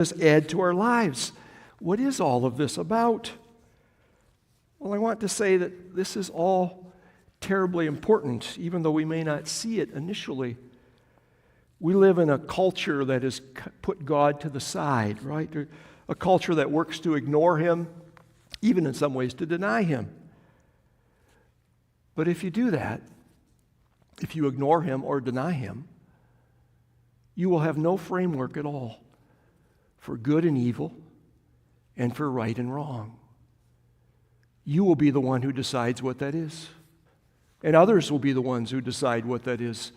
this add to our lives? What is all of this about? Well, I want to say that this is all terribly important, even though we may not see it initially. We live in a culture that has put God to the side, right? A culture that works to ignore Him, even in some ways to deny Him. But if you do that, if you ignore Him or deny Him, you will have no framework at all for good and evil and for right and wrong. You will be the one who decides what that is. And others will be the ones who decide what that is.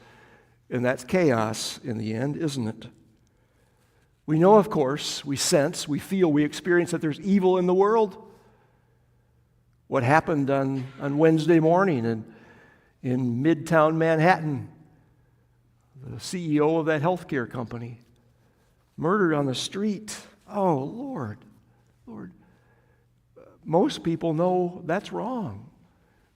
And that's chaos in the end, isn't it? We know, of course, we sense, we feel, we experience that there's evil in the world. What happened on Wednesday morning in Midtown Manhattan? The CEO of that healthcare company murdered on the street. Oh, Lord. Most people know that's wrong.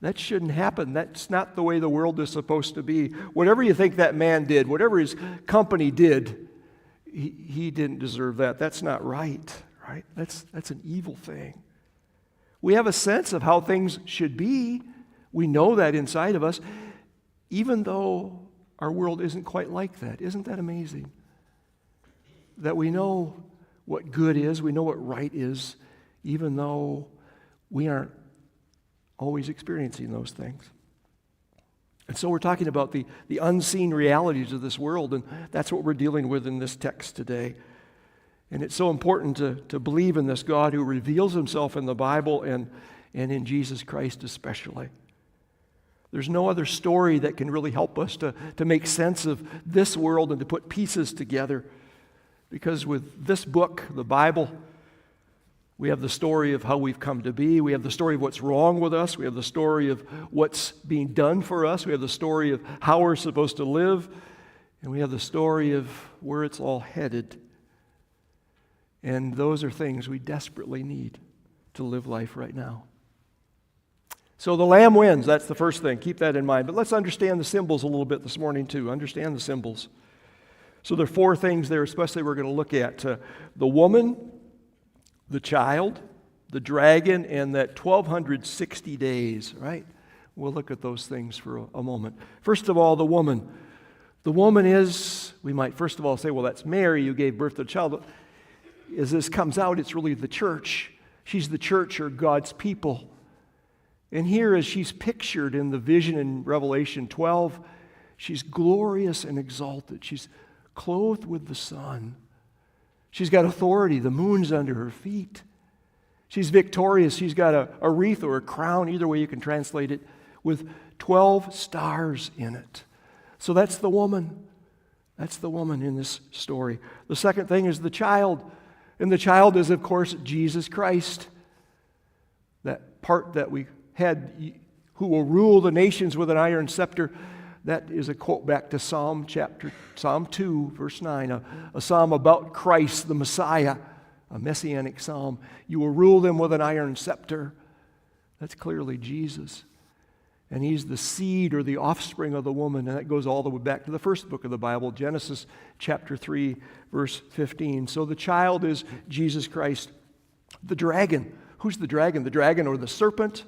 That shouldn't happen. That's not the way the world is supposed to be. Whatever you think that man did, whatever his company did, he didn't deserve that. That's not right? That's an evil thing. We have a sense of how things should be. We know that inside of us, even though our world isn't quite like that. Isn't that amazing? That we know what good is, we know what right is, even though we aren't always experiencing those things. And so we're talking about the unseen realities of this world, and that's what we're dealing with in this text today. And it's so important to believe in this God who reveals Himself in the Bible and in Jesus Christ especially. There's no other story that can really help us to make sense of this world and to put pieces together. Because with this book, the Bible, we have the story of how we've come to be. We have the story of what's wrong with us. We have the story of what's being done for us. We have the story of how we're supposed to live. And we have the story of where it's all headed. And those are things we desperately need to live life right now. So the Lamb wins. That's the first thing. Keep that in mind. But let's understand the symbols a little bit this morning too. Understand the symbols. So there are four things there, especially we're going to look at. The woman, the child, the dragon, and that 1,260 days, right? We'll look at those things for a moment. First of all, the woman. The woman is, we might first of all say, well, that's Mary who gave birth to the child. As this comes out, it's really the church. She's the church, or God's people. And here, as she's pictured in the vision in Revelation 12, she's glorious and exalted. She's clothed with the sun. She's got authority. The moon's under her feet. She's victorious. She's got a wreath or a crown, either way you can translate it, with 12 stars in it. So that's the woman. That's the woman in this story. The second thing is the child. And the child is, of course, Jesus Christ. That part that we had, who will rule the nations with an iron scepter, that is a quote back to Psalm 2, verse 9, a psalm about Christ, the Messiah, a messianic psalm. You will rule them with an iron scepter. That's clearly Jesus. And He's the seed or the offspring of the woman, and that goes all the way back to the first book of the Bible, Genesis chapter 3, verse 15. So the child is Jesus Christ. The dragon. Who's the dragon? The dragon or the serpent?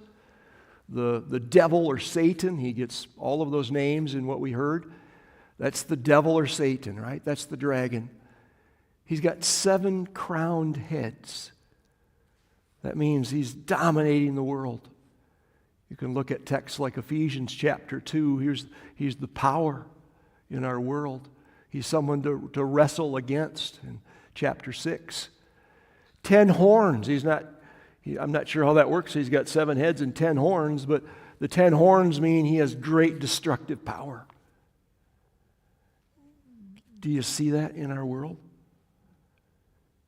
The devil or Satan. He gets all of those names in what we heard. That's the devil or Satan, right? That's the dragon. He's got 7 crowned heads. That means he's dominating the world. You can look at texts like Ephesians chapter 2. He's the power in our world. He's someone to wrestle against in chapter 6. 10 horns. I'm not sure how that works. He's got 7 heads and 10 horns, but the 10 horns mean he has great destructive power. Do you see that in our world?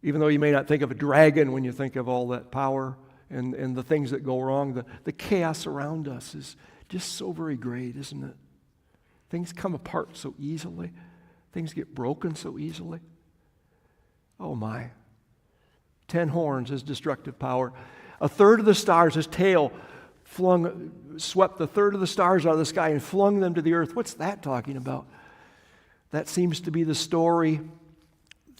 Even though you may not think of a dragon when you think of all that power and the things that go wrong, the chaos around us is just so very great, isn't it? Things come apart so easily. Things get broken so easily. Oh my. 10 horns, his destructive power. A third of the stars, his tail swept a third of the stars out of the sky and flung them to the earth. What's that talking about? That seems to be the story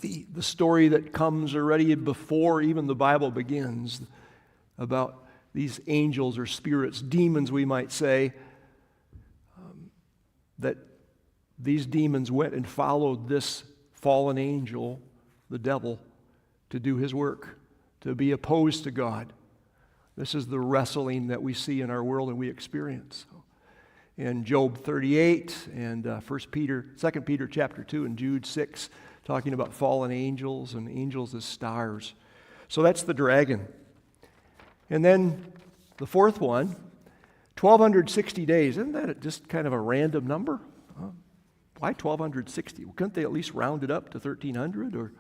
the story that comes already before even the Bible begins about these angels or spirits, demons we might say, that these demons went and followed this fallen angel, the devil, to do his work, to be opposed to God. This is the wrestling that we see in our world and we experience. In Job 38 and 2 Peter chapter 2 and Jude 6, talking about fallen angels and angels as stars. So that's the dragon. And then the fourth one, 1,260 days. Isn't that just kind of a random number? Why 1,260? Well, couldn't they at least round it up to 1,300? Or